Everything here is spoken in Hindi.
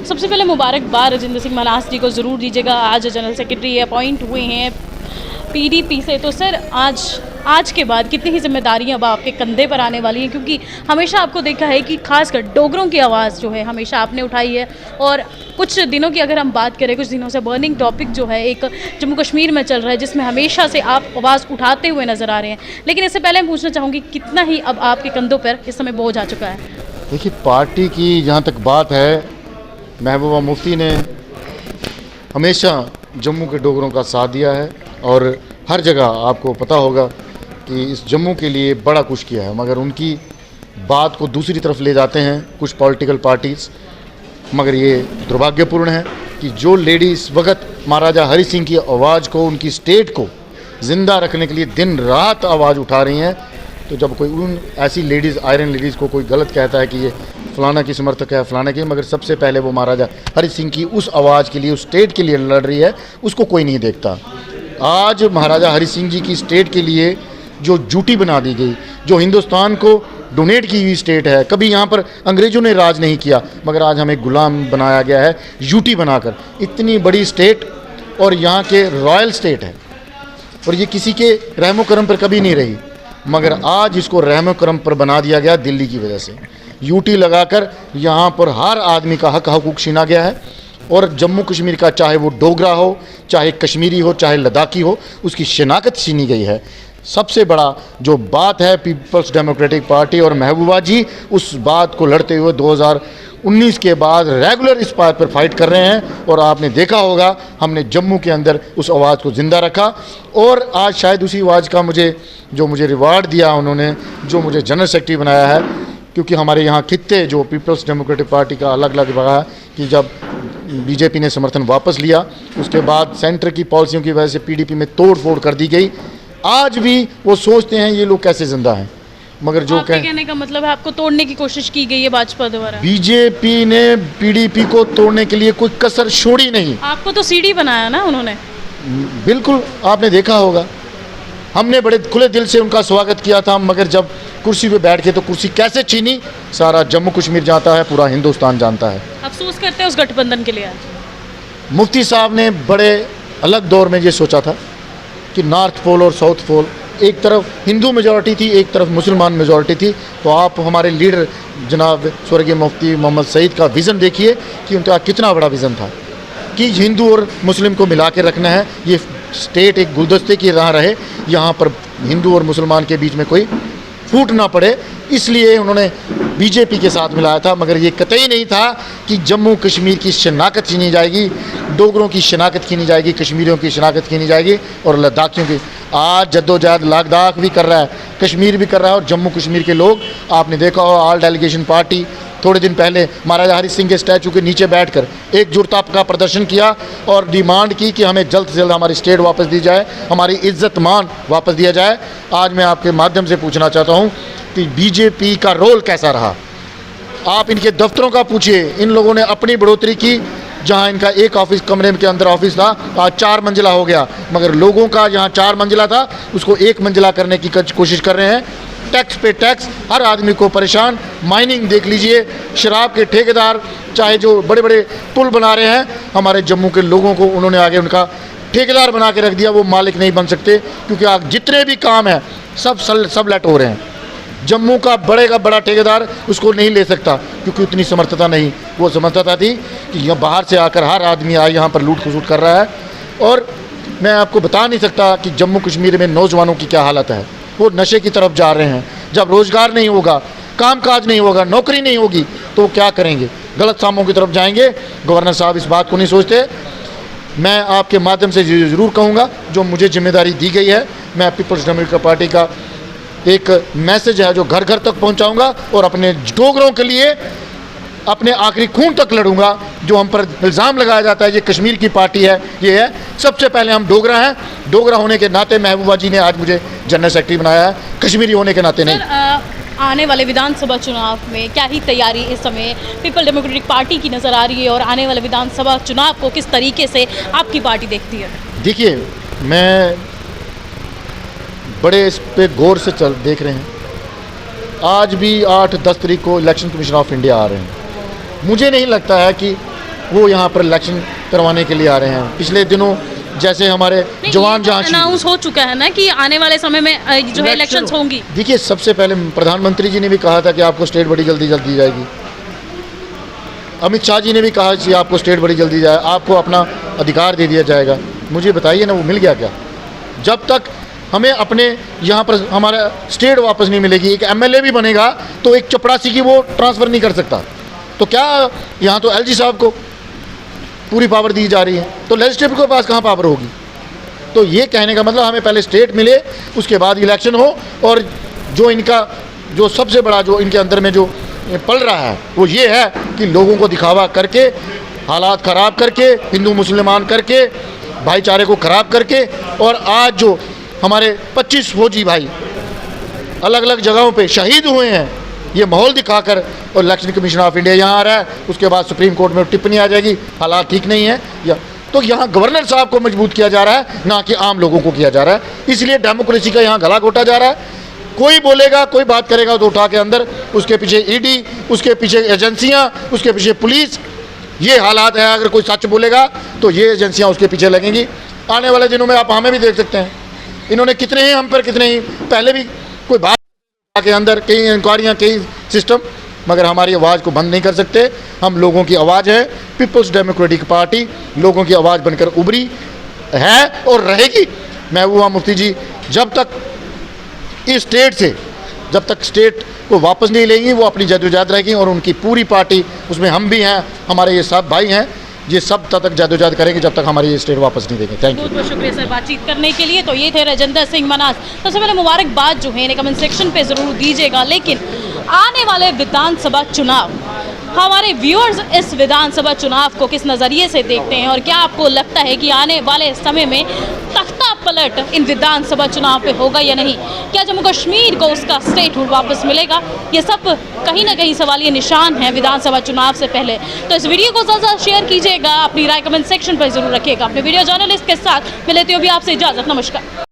सबसे पहले मुबारकबाद राजेंद्र सिंह मन्हास जी को ज़रूर दीजिएगा, आज जनरल सेक्रेटरी अपॉइंट हुए हैं पीडीपी से। तो सर आज के बाद कितनी ही जिम्मेदारियां अब आपके कंधे पर आने वाली हैं, क्योंकि हमेशा आपको देखा है कि खासकर डोगरों की आवाज़ जो है हमेशा आपने उठाई है। और कुछ दिनों की अगर हम बात करें, कुछ दिनों से बर्निंग टॉपिक जो है एक जम्मू कश्मीर में चल रहा है, जिसमें हमेशा से आप आवाज़ उठाते हुए नज़र आ रहे हैं। लेकिन इससे पहले मैं पूछना चाहूँगी, कितना ही अब आपके कंधों पर इस समय बोझ आ चुका है? देखिए, पार्टी की जहाँ तक बात है, महबूबा मुफ्ती ने हमेशा जम्मू के डोगरों का साथ दिया है और हर जगह आपको पता होगा कि इस जम्मू के लिए बड़ा कुछ किया है। मगर उनकी बात को दूसरी तरफ ले जाते हैं कुछ पॉलिटिकल पार्टीज़। मगर ये दुर्भाग्यपूर्ण है कि जो लेडी इस वक्त महाराजा हरि सिंह की आवाज़ को, उनकी स्टेट को ज़िंदा रखने के लिए दिन रात आवाज़ उठा रही हैं, तो जब कोई उन ऐसी लेडीज़, आयरन लेडीज़ को कोई गलत कहता है कि ये फ़लाना की समर्थक है, फ़लाना की, मगर सबसे पहले वो महाराजा हरि सिंह की उस आवाज़ के लिए, उस स्टेट के लिए लड़ रही है, उसको कोई नहीं देखता। आज महाराजा हरि सिंह जी की स्टेट के लिए जो ड्यूटी बना दी गई, जो हिंदुस्तान को डोनेट की हुई स्टेट है, कभी यहाँ पर अंग्रेज़ों ने राज नहीं किया, मगर आज हमें गुलाम बनाया गया है ड्यूटी बनाकर। इतनी बड़ी स्टेट और यहाँ के रॉयल स्टेट है, और ये किसी के रहमो करम पर कभी नहीं रही, मगर आज इसको रहमो करम पर बना दिया गया दिल्ली की वजह से। यूटी लगाकर यहाँ पर हर आदमी का हक हकूक़ छीना गया है। और जम्मू कश्मीर का, चाहे वो डोगरा हो, चाहे कश्मीरी हो, चाहे लद्दाखी हो, उसकी शनाख्त छीनी गई है। सबसे बड़ा जो बात है, पीपल्स डेमोक्रेटिक पार्टी और महबूबा जी उस बात को लड़ते हुए 2019 के बाद रेगुलर इस बात पर फाइट कर रहे हैं। और आपने देखा होगा, हमने जम्मू के अंदर उस आवाज़ को ज़िंदा रखा। और आज शायद उसी आवाज़ का मुझे रिवार्ड दिया उन्होंने, जो मुझे जनरल सेक्रेटरी बनाया है, क्योंकि हमारे यहाँ खित्ते जो पीपल्स डेमोक्रेटिक पार्टी का अलग अलग रहा कि जब बीजेपी ने समर्थन वापस लिया, उसके बाद सेंटर की पॉलिसियों की वजह से पीडीपी में तोड़ फोड़ कर दी गई। आज भी वो सोचते हैं ये लोग कैसे जिंदा हैं, मगर जो कहने का मतलब है आपको तोड़ने की कोशिश की गई है भाजपा द्वारा। बीजेपी ने पीडीपी को तोड़ने के लिए कोई कसर छोड़ी नहीं। आपको तो सीढ़ी बनाया ना उन्होंने। बिल्कुल, आपने देखा होगा, हमने बड़े खुले दिल से उनका स्वागत किया था, मगर जब कुर्सी पे बैठ के तो कुर्सी कैसे छीनी, सारा जम्मू कश्मीर जानता है, पूरा हिंदुस्तान जानता है। अफसोस करते हैं उस गठबंधन के लिए। मुफ्ती साहब ने बड़े अलग दौर में ये सोचा था कि नॉर्थ पोल और साउथ पोल, एक तरफ हिंदू मेजॉरिटी थी, एक तरफ मुसलमान मेजॉरिटी थी। तो आप हमारे लीडर जनाब स्वर्गीय मुफ्ती मोहम्मद सईद का विज़न देखिए कि उनका कितना बड़ा विज़न था कि हिंदू और मुस्लिम को मिला के रखना है, ये स्टेट एक गुलदस्ते की तरह रहे, यहाँ पर हिंदू और मुसलमान के बीच में कोई फूट ना पड़े। इसलिए उन्होंने बीजेपी के साथ मिलाया था, मगर ये कतई नहीं था कि जम्मू कश्मीर की शनाख्त छीनी जाएगी, डोगरों की शनाख्त छीनी जाएगी, कश्मीरियों की शनाख्त छीनी जाएगी और लद्दाखियों की। आज जद्दोजहद लद्दाख भी कर रहा है, कश्मीर भी कर रहा है, और जम्मू कश्मीर के लोग, आपने देखा हो ऑल डेलीगेशन पार्टी थोड़े दिन पहले महाराजा हरि सिंह के स्टैचू के नीचे बैठकर एकजुटता का प्रदर्शन किया और डिमांड की कि हमें जल्द से जल्द हमारी स्टेट वापस दी जाए, हमारी इज्जत मान वापस दिया जाए। आज मैं आपके माध्यम से पूछना चाहता हूँ कि बीजेपी का रोल कैसा रहा? आप इनके दफ्तरों का पूछिए, इन लोगों ने अपनी बढ़ोतरी की, जहां इनका एक ऑफिस कमरे के अंदर ऑफिस था, आज 4 मंजिला हो गया, मगर लोगों का जहां 4 मंजिला था उसको 1 मंजिला करने की कोशिश कर रहे हैं। टैक्स पे टैक्स, हर आदमी को परेशान। माइनिंग देख लीजिए, शराब के ठेकेदार, चाहे जो बड़े बड़े पुल बना रहे हैं, हमारे जम्मू के लोगों को उन्होंने आगे उनका ठेकेदार बना के रख दिया, वो मालिक नहीं बन सकते, क्योंकि आज जितने भी काम हैं सब लेट हो रहे हैं। जम्मू का बड़ा ठेकेदार उसको नहीं ले सकता, क्योंकि उतनी समर्थता नहीं। वो समर्थता थी कि यहाँ बाहर से आकर हर आदमी आए यहाँ पर लूट खसूट कर रहा है। और मैं आपको बता नहीं सकता कि जम्मू कश्मीर में नौजवानों की क्या हालत है, वो नशे की तरफ जा रहे हैं। जब रोज़गार नहीं होगा, कामकाज नहीं होगा, नौकरी नहीं होगी, तो क्या करेंगे? गलत कामों की तरफ जाएंगे। गवर्नर साहब इस बात को नहीं सोचते। मैं आपके माध्यम से ज़रूर कहूँगा, जो मुझे जिम्मेदारी दी गई है, मैं पीपल्स डेमोक्रेटिक पार्टी का एक मैसेज है जो घर घर तक पहुँचाऊँगा और अपने डोगरों के लिए अपने आखिरी खून तक लड़ूंगा। जो हम पर इल्ज़ाम लगाया जाता है ये कश्मीर की पार्टी है, ये है, सबसे पहले हम डोगरा हैं। डोगरा होने के नाते महबूबा जी ने आज मुझे जनरल सेक्रेटरी बनाया है, कश्मीरी होने के नाते नहीं। आने वाले विधानसभा चुनाव में क्या ही तैयारी इस समय पीपल डेमोक्रेटिक पार्टी की नज़र आ रही है, और आने वाले विधानसभा चुनाव को किस तरीके से आपकी पार्टी देखती है? देखिए, मैं बड़े इस पे गौर से देख रहे हैं। आज भी 8-10 तारीख को इलेक्शन कमीशन ऑफ इंडिया आ रहे हैं। मुझे नहीं लगता है कि वो यहाँ पर इलेक्शन करवाने के लिए आ रहे हैं। पिछले दिनों जैसे हमारे जवान जहाँ अनाउंस हो चुका है ना कि आने वाले समय में जो है इलेक्शंस होंगी। देखिए, सबसे पहले प्रधानमंत्री जी ने भी कहा था कि आपको स्टेट बड़ी जल्दी दी जाएगी। अमित शाह जी ने भी कहा कि आपको स्टेट बड़ी जल्दी जाए, आपको अपना अधिकार दे दिया जाएगा। मुझे बताइए ना, वो मिल गया क्या? जब तक हमें अपने यहाँ पर हमारा स्टेट वापस नहीं मिलेगी, एक एमएलए भी बनेगा तो एक चपरासी की वो ट्रांसफ़र नहीं कर सकता। तो क्या यहाँ तो एलजी साहब को पूरी पावर दी जा रही है, तो लेजिस्लेटिव के पास कहाँ पावर होगी? तो ये कहने का मतलब हमें पहले स्टेट मिले, उसके बाद इलेक्शन हो। और जो इनका जो सबसे बड़ा जो इनके अंदर में जो पल रहा है वो ये है कि लोगों को दिखावा करके, हालात ख़राब करके, हिंदू मुसलमान करके, भाईचारे को ख़राब करके, और आज जो हमारे 25 फौजी भाई अलग अलग जगहों पे शहीद हुए हैं, ये माहौल दिखाकर, और इलेक्शन कमीशन ऑफ इंडिया यहाँ आ रहा है, उसके बाद सुप्रीम कोर्ट में टिप्पणी आ जाएगी, हालात ठीक नहीं है या तो यहाँ गवर्नर साहब को मजबूत किया जा रहा है, ना कि आम लोगों को किया जा रहा है। इसलिए डेमोक्रेसी का यहाँ गला घोटा जा रहा है। कोई बोलेगा, कोई बात करेगा तो उठा के अंदर, उसके पीछे ईडी, उसके पीछे एजेंसियाँ, उसके पीछे पुलिस। ये हालात है। अगर कोई सच बोलेगा तो ये एजेंसियाँ उसके पीछे लगेंगी। आने वाले दिनों में आप हमें भी देख सकते हैं, इन्होंने कितने ही हम पर कितने ही पहले भी कोई बात के अंदर कई इंक्वायरियाँ, कई सिस्टम, मगर हमारी आवाज़ को बंद नहीं कर सकते। हम लोगों की आवाज़ है। पीपल्स डेमोक्रेटिक पार्टी लोगों की आवाज़ बनकर उभरी है और रहेगी। महबूबा मुफ्ती जी जब तक इस स्टेट से, जब तक स्टेट को वापस नहीं लेंगी, वो अपनी जद्दोजहद रहेगी, और उनकी पूरी पार्टी, उसमें हम भी हैं, हमारे ये सब भाई हैं, ये सब तब तक जद्दोजहद करेंगे जब तक हमारी ये स्टेट वापस नहीं देंगे। Thank you. बहुत बहुत शुक्रिया सर बातचीत करने के लिए। तो ये थे राजेंद्र सिंह मनास। सबसे पहले मुबारकबाद जो है इन्हें कमेंट सेक्शन पे ज़रूर दीजिएगा। लेकिन आने वाले विधानसभा चुनाव, हमारे व्यूअर्स इस विधानसभा चुनाव को किस नज़रिए से देखते हैं, और क्या आपको लगता है कि आने वाले समय में तख्ता पलट इन विधानसभा चुनाव पे होगा या नहीं? क्या जम्मू कश्मीर को उसका स्टेटहुड वापस मिलेगा? ये सब कहीं ना कहीं सवालिया निशान है विधानसभा चुनाव से पहले। तो इस वीडियो को ज़्यादा शेयर कीजिएगा, अपनी राय कमेंट सेक्शन पर जरूर रखिएगा। अपने वीडियो जर्नलिस्ट के साथ मैं लेती हूँ भी आपसे इजाज़त। नमस्कार।